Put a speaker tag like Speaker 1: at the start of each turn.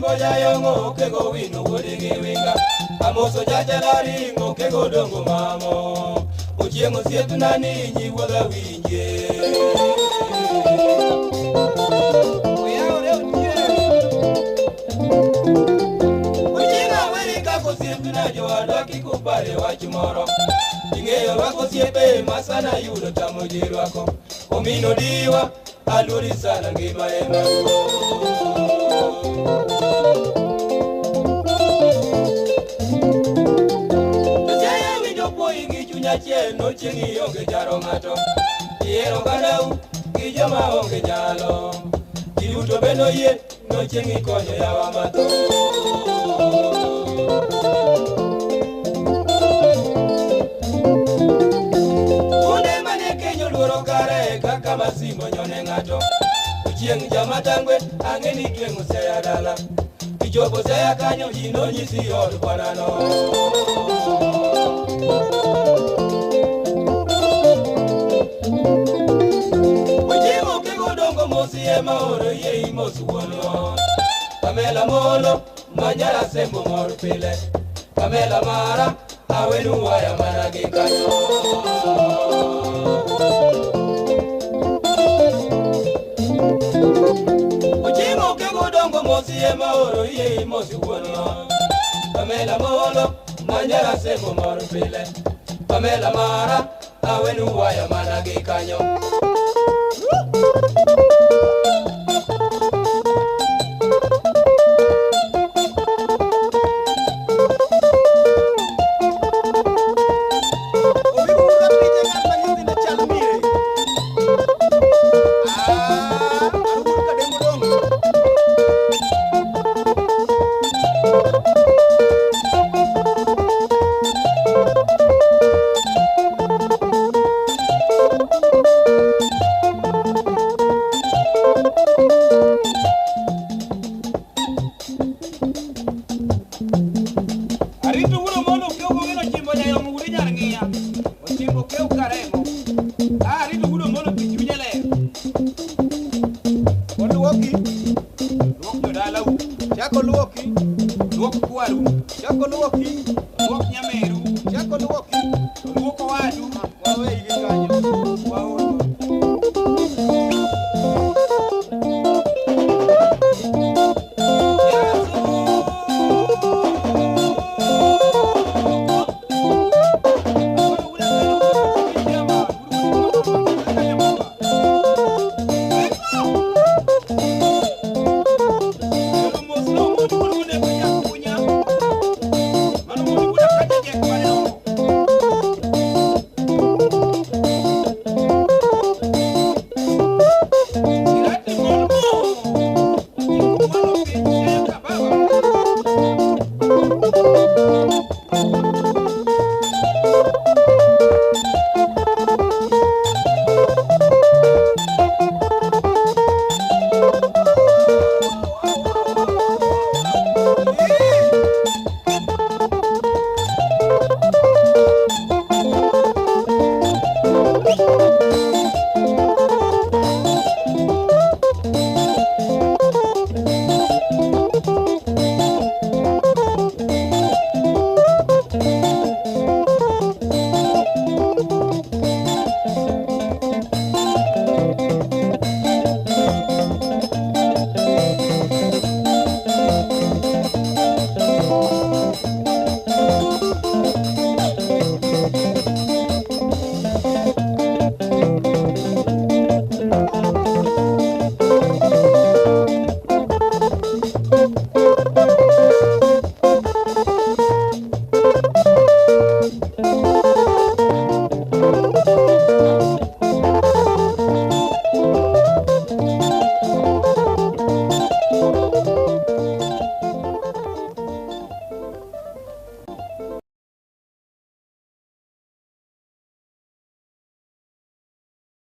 Speaker 1: chimbo jayongo kego wino wodi gi winga amoso jajala ringo kego dongo mamo ochieng' osiepna ni nyiwuodha winje jowadwa kik upare wach moro ing'eyo rwako osiepe masana yudo tamo ji rwako omino diwa aluori sana ngima ema josaya winjo puoyi gi chuny achiel nochieng' ionge jaro ng'ato ihero kadau gi joma onge nyalo giduto be noyie nochieng' ikonyo yawa mathoth kaka masimo nyone ng'ato ochieng' jamatangwe ang'e ni tweng' oseya dala ichopo seya kanyo ji nonyisi od kwanano ochieng' okego dongo mosi ema oro yie imos wuonwa Pamela Molo manyara sembo mor pile Pamela mara awenu waya mana gi kanyo Ochimo kego dongo mosi ema oro yie mosi wuonwa Pamela Molo manyara sembo mor pile Pamela mara awenu waya mana gi kanyo
Speaker 2: Chako luoki, luok nyameru, chako luoki, luoko wadu, wawe